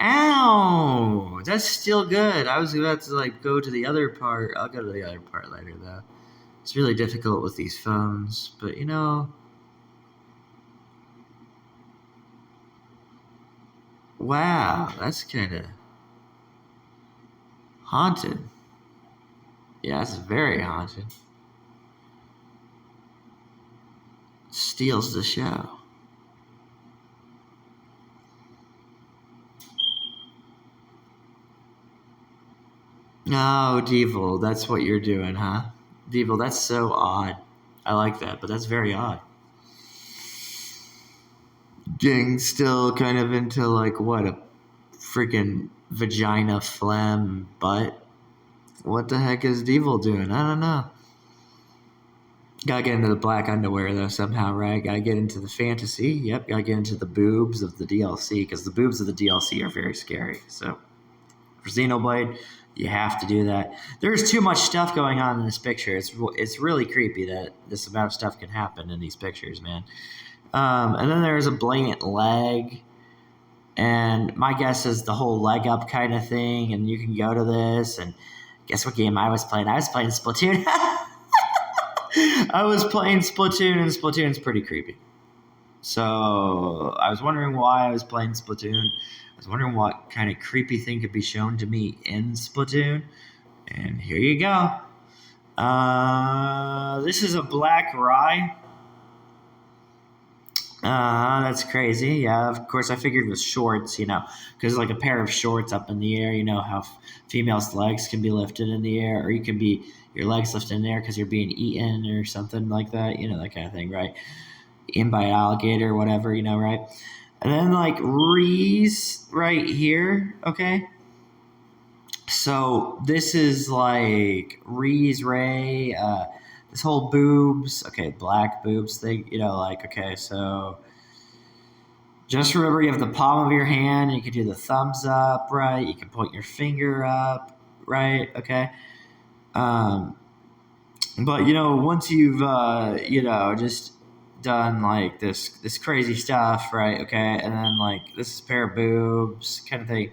Ow! That's still good. I was about to like go to the other part. I'll go to the other part later though. It's really difficult with these phones, but you know. Wow, that's kind of haunted. Yeah, that's very haunted. Steals the show. No, Devil, that's what you're doing, huh? Devil, that's so odd. I like that, but that's very odd. Getting still kind of into like what a freaking vagina phlegm butt. What the heck is Devil doing? I don't know. Gotta get into the black underwear though somehow, right? Gotta get into the fantasy. Yep, gotta get into the boobs of the DLC because the boobs of the DLC are very scary. So for Xenoblade, you have to do that. There's too much stuff going on in this picture. It's really creepy that this amount of stuff can happen in these pictures, man. And then there's a blatant leg. And my guess is the whole leg up kind of thing. And you can go to this. And guess what game I was playing? I was playing Splatoon. I was playing Splatoon, and Splatoon's pretty creepy. So I was wondering why I was playing Splatoon. I was wondering what kind of creepy thing could be shown to me in Splatoon. And here you go. This is a black rye. That's crazy. Yeah, of course, I figured with shorts, because like a pair of shorts up in the air, you know how females' legs can be lifted in the air, or you can be your legs lifted in the air because you're being eaten or something like that, that kind of thing, right? Eaten by an alligator or whatever, right? And then like Reese right here, okay? So this is like Reese Ray, this whole boobs, okay, black boobs thing, okay, so just remember you have the palm of your hand, and you can do the thumbs up, right? You can point your finger up, right? Okay. But once you've just done like this crazy stuff, right? Okay, and then like this is a pair of boobs kind of thing.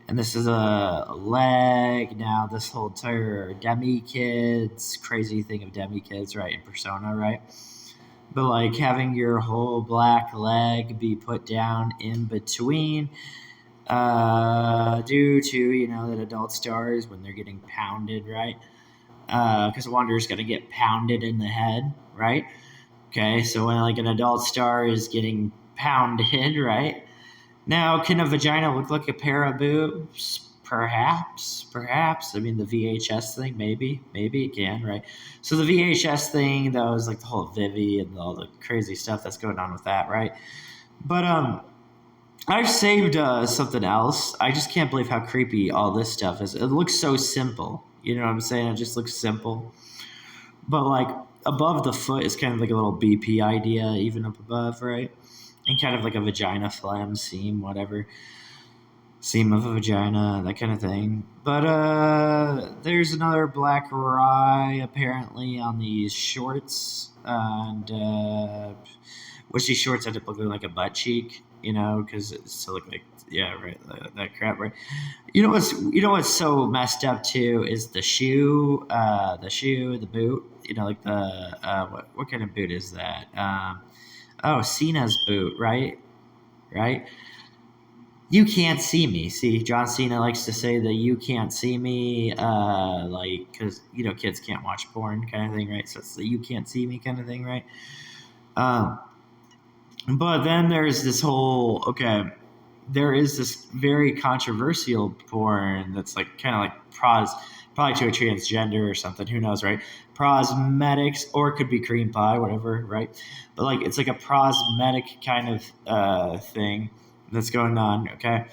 And this is a leg. Now this whole entire Demi Kids, crazy thing of Demi Kids, right, in Persona, right? But like having your whole black leg be put down in between due to, that adult stars, when they're getting pounded, right? Because Wanderer's going to get pounded in the head, right? Okay, so when like an adult star is getting pounded, right? Now, can a vagina look like a pair of boobs? Perhaps. I mean, the VHS thing, maybe it can, right? So the VHS thing, though, is like the whole Vivi and all the crazy stuff that's going on with that, right? But I've saved something else. I just can't believe how creepy all this stuff is. It looks so simple. You know what I'm saying? It just looks simple. But like above the foot is kind of like a little BP idea, even up above, right? And kind of like a vagina phlegm seam, whatever. Seam of a vagina, that kind of thing. But there's another black rye apparently on these shorts. And which these shorts end up looking like a butt cheek, because it's to look like, yeah, right, that crap, right? You know what's so messed up too is the shoe, the boot. Like the what kind of boot is that? Cena's boot, right? Right? You can't see me. See, John Cena likes to say that you can't see me, because, kids can't watch porn kind of thing, right? So it's the you can't see me kind of thing, right? But then there's this whole, there is this very controversial porn that's like kind of like probably to a transgender or something, who knows, right? Prosmetics, or it could be cream pie, whatever, right? But like it's like a prosmetic kind of thing that's going on, okay?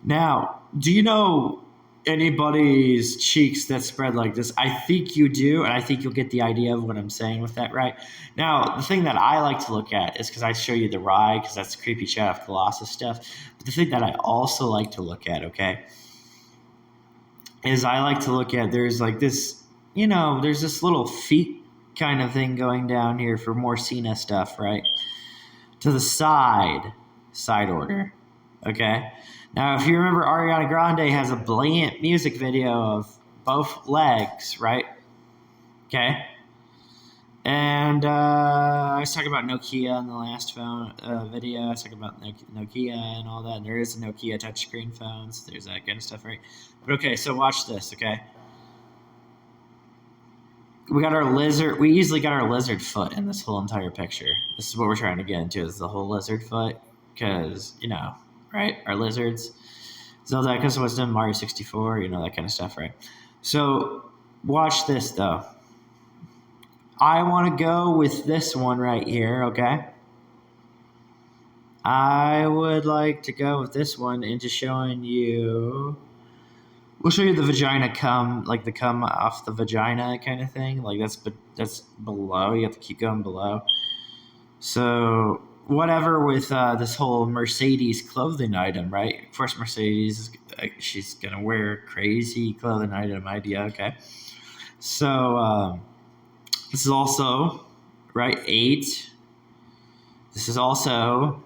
Now, do you know anybody's cheeks that spread like this? I think you do, and I think you'll get the idea of what I'm saying with that, right? Now, the thing that I like to look at is, because I show you the rye, because that's the creepy Shadow of Colossus stuff, but the thing that I also like to look at, okay, is I like to look at, there's like this, there's this little feet kind of thing going down here for more Cena stuff, right? To the side order, okay? Now, if you remember, Ariana Grande has a brilliant music video of both legs, right? Okay. And I was talking about Nokia in the last phone video. I was talking about Nokia and all that. And there is a Nokia touchscreen phone, so there's that kind of stuff, right? But okay, so watch this, okay? We got our lizard. We easily got our lizard foot in this whole entire picture. This is what we're trying to get into, is the whole lizard foot. Because, right? Our lizards. Zelda Echoes of Wisdom, Mario 64, that kind of stuff, right? So watch this, though. I want to go with this one right here, okay? I would like to go with this one into showing you... We'll show you the vagina cum, like the cum off the vagina kind of thing. Like that's below. You have to keep going below. So whatever with this whole Mercedes clothing item, right? Of course, Mercedes, she's going to wear crazy clothing item idea, okay? So... this is also, right, 8. This is also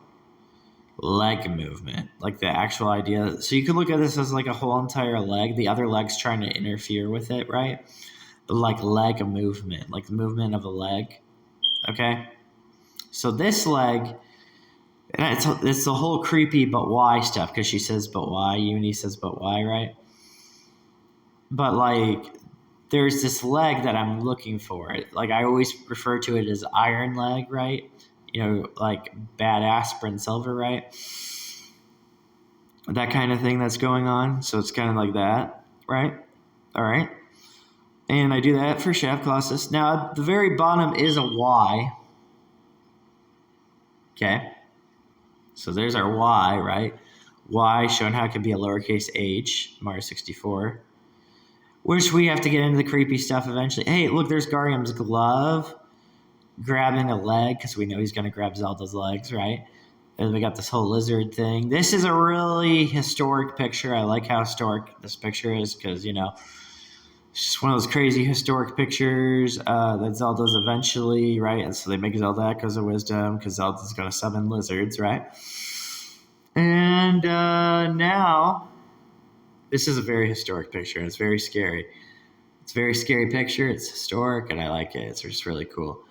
leg movement, like the actual idea. So you could look at this as like a whole entire leg. The other leg's trying to interfere with it, right? But like leg movement, like the movement of a leg, okay? So this leg, and it's the whole creepy but why stuff, because she says but why, Uni says but why, right? But like... there's this leg that I'm looking for. Like I always refer to it as iron leg, right? Like bad aspirin silver, right? That kind of thing that's going on. So it's kind of like that, right? All right. And I do that for shaft colossus. Now at the very bottom is a Y. Okay. So there's our Y, right? Y showing how it could be a lowercase h, Mario 64. Which we have to get into the creepy stuff eventually. Hey, look, there's Garium's glove grabbing a leg, because we know he's going to grab Zelda's legs, right? And we got this whole lizard thing. This is a really historic picture. I like how historic this picture is, because, it's just one of those crazy historic pictures that Zelda's eventually, right? And so they make Zelda Echoes of Wisdom, because Zelda's going to summon lizards, right? And now... this is a very historic picture, and it's very scary. It's a very scary picture. It's historic, and I like it. It's just really cool.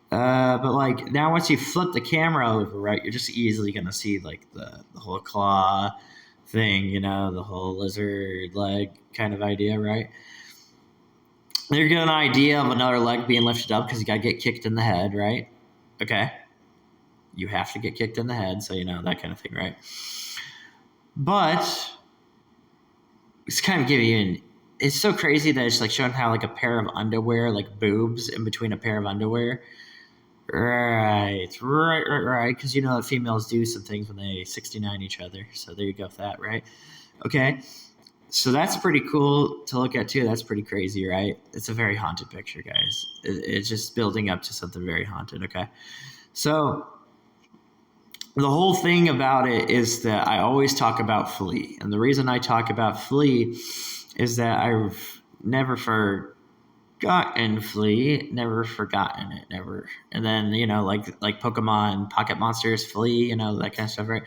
But like now, once you flip the camera over, right, you're just easily gonna see like the whole claw thing, the whole lizard leg kind of idea, right? You get an idea of another leg being lifted up because you gotta get kicked in the head, right? Okay, you have to get kicked in the head, so that kind of thing, right? But it's kind of giving you it's so crazy that it's like showing how like a pair of underwear, like boobs in between a pair of underwear. Right. Because that females do some things when they 69 each other. So there you go with that, right? Okay. So that's pretty cool to look at too. That's pretty crazy, right? It's a very haunted picture, guys. It's just building up to something very haunted, okay? So the whole thing about it is that I always talk about Flea. And the reason I talk about Flea is that I've never forgotten Flea, never forgotten it, never. And then, like Pokemon, Pocket Monsters, Flea, that kind of stuff, right?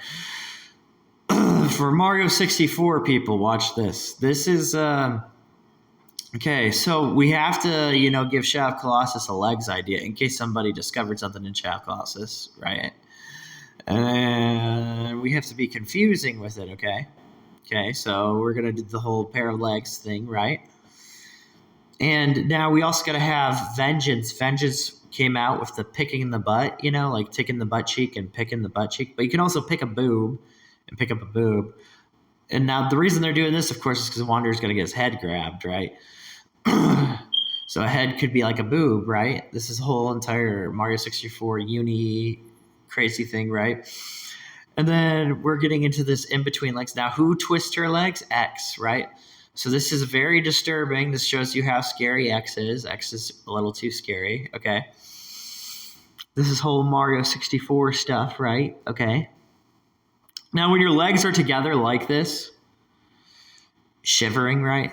For Mario 64 people, watch this. This is, okay, so we have to, give Shaft Colossus a legs idea in case somebody discovered something in Shaft Colossus, right? And we have to be confusing with it, okay? Okay, so we're going to do the whole pair of legs thing, right? And now we also got to have Vengeance. Vengeance came out with the picking in the butt, like taking the butt cheek and picking the butt cheek. But you can also pick a boob and pick up a boob. And now the reason they're doing this, of course, is because Wanderer's going to get his head grabbed, right? So a head could be like a boob, right? This is a whole entire Mario 64 uni crazy thing, right? And then we're getting into this in-between legs. Now, who twists her legs? X, right? So this is very disturbing. This shows you how scary X is. X is a little too scary, okay? This is whole Mario 64 stuff, right? Okay. Now, when your legs are together like this, shivering, right?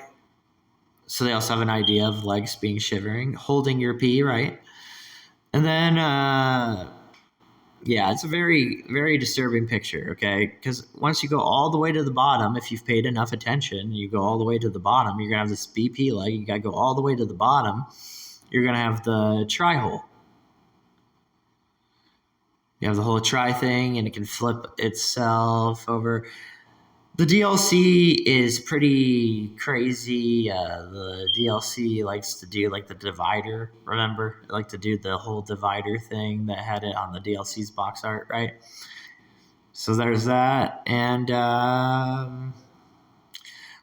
So they also have an idea of legs being shivering, holding your pee, right? And then Yeah, it's a very, very disturbing picture, okay? Because once you go all the way to the bottom, if you've paid enough attention, you go all the way to the bottom, you're going to have this BP leg. You got to go all the way to the bottom. You're going to have the tri hole. You have the whole tri thing, and it can flip itself over. The DLC is pretty crazy. The DLC likes to do like the divider. Remember, it liked to do the whole divider thing that had it on the DLC's box art, right? So there's that. And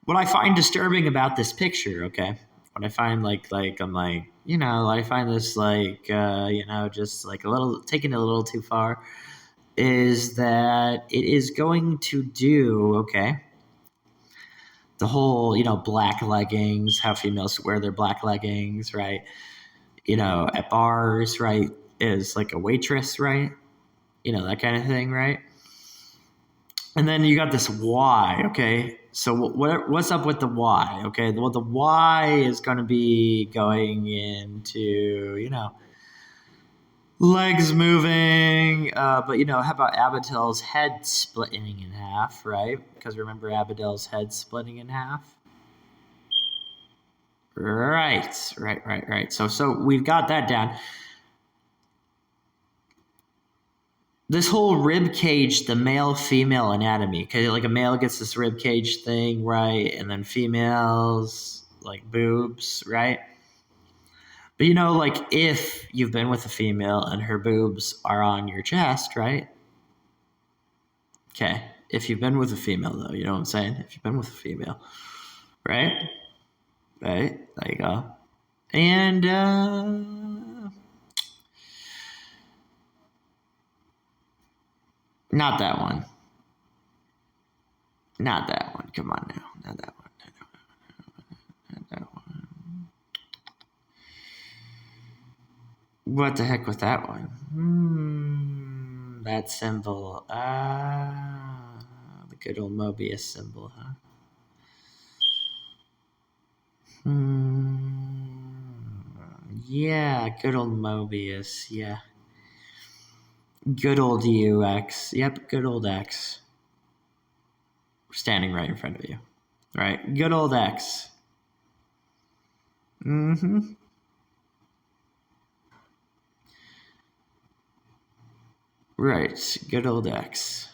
what I find disturbing about this picture, okay, what I find I'm like, I find this just like a little taking it a little too far, is that it is going to do okay. The whole, black leggings, how females wear their black leggings, right? At bars, right? Is like a waitress, right? That kind of thing, right? And then you got this Y, okay? So what's up with the Y, okay? Well, the Y is going to be going into, legs moving. But, how about Abadil's head splitting in half, right? Because remember Abadil's head splitting in half? Right. So we've got that down. This whole rib cage, the male female anatomy, because like a male gets this rib cage thing, right, and then females like boobs, right? But like if you've been with a female and her boobs are on your chest, right? Okay, if you've been with a female though, you know what I'm saying? If you've been with a female, right? Right, there you go. And not that one. Not that one. Come on now. Not that one. Not that one. What the heck was that one? That symbol. The good old Mobius symbol, huh? Yeah, good old Mobius. Yeah. Good old UX. Yep, good old X. Standing right in front of you. Right? Good old X. Mm-hmm. Right. Good old X.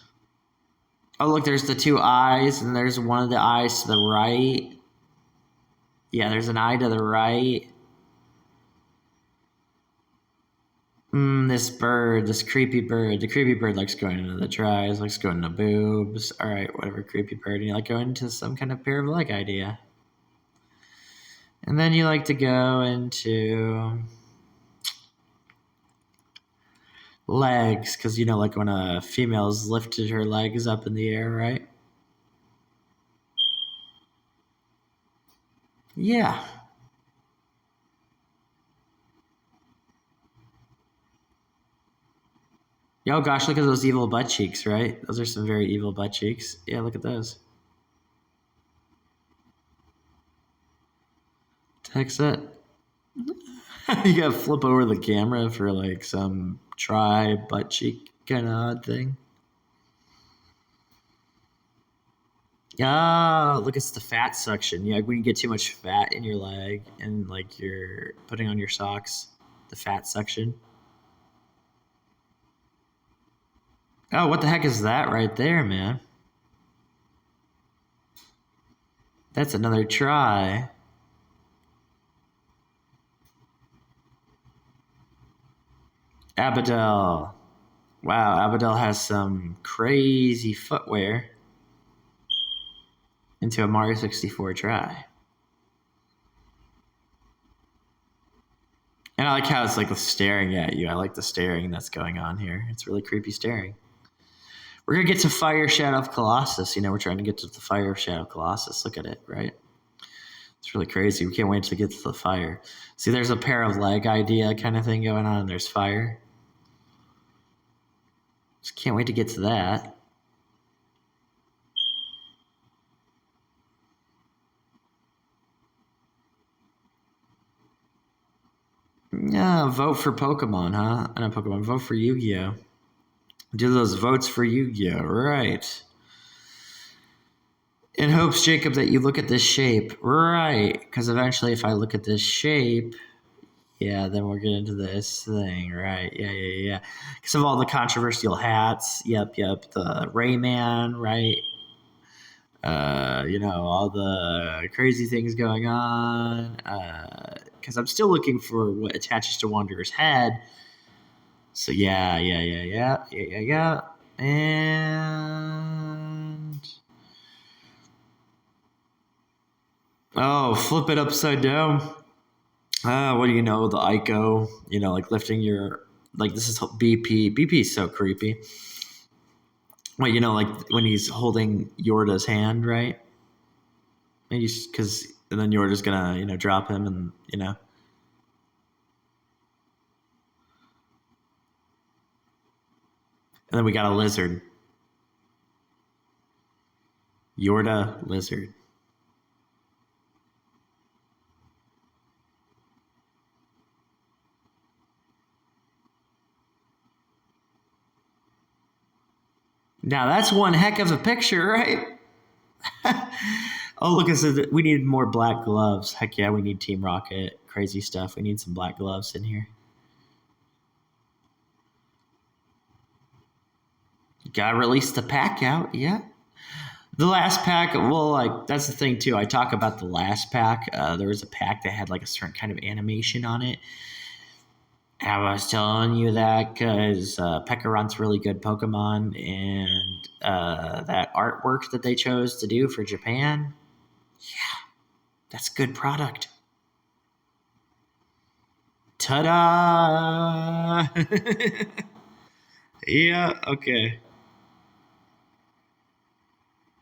Oh, look, there's the two eyes, and there's one of the eyes to the right. Yeah, there's an eye to the right. This bird, this creepy bird. The creepy bird likes going into the tries, likes going into boobs. All right, whatever, creepy bird. And you like going into some kind of pair of leg idea. And then you like to go into legs, because, like when a female's lifted her legs up in the air, right? Yeah. Oh gosh, look at those evil butt cheeks, right? Those are some very evil butt cheeks. Yeah, look at those. Heck's that? You gotta flip over the camera for like some try butt cheek kind of odd thing. Ah, look, it's the fat suction. Yeah, when you get too much fat in your leg and like you're putting on your socks, the fat suction. Oh, what the heck is that right there, man? That's another try. Abadel. Wow, Abadel has some crazy footwear into a Mario 64 try. And I like how it's like staring at you. I like the staring that's going on here. It's really creepy staring. We're going to get to Fire Shadow of Colossus. We're trying to get to the Fire Shadow of Colossus. Look at it, right? It's really crazy. We can't wait to get to the fire. See, there's a pair of leg idea kind of thing going on, and there's fire. Just can't wait to get to that. Yeah, vote for Pokemon, huh? Not Pokemon, vote for Yu-Gi-Oh! Do those votes for Yu-Gi-Oh! Right. In hopes, Jacob, that you look at this shape. Right. Because eventually, if I look at this shape, yeah, then we'll get into this thing. Right. Yeah. Because of all the controversial hats. Yep. The Rayman, right? All the crazy things going on. Because I'm still looking for what attaches to Wanderer's head. So yeah. And flip it upside down. What do you know? The Ico, like lifting your, like this is BP. BP is so creepy. Well, like when he's holding Yorda's hand, right? And then Yorda's gonna, drop him, and. And then we got a lizard. Yorda lizard. Now that's one heck of a picture, right? Oh, look, it says we need more black gloves. Heck yeah, we need Team Rocket. Crazy stuff. We need some black gloves in here. Gotta release the pack out, yeah. The last pack, well, like that's the thing too. I talk about the last pack. There was a pack that had like a certain kind of animation on it. I was telling you that because Pekaron's really good Pokemon, and that artwork that they chose to do for Japan, yeah, that's good product. Ta-da! Yeah, okay.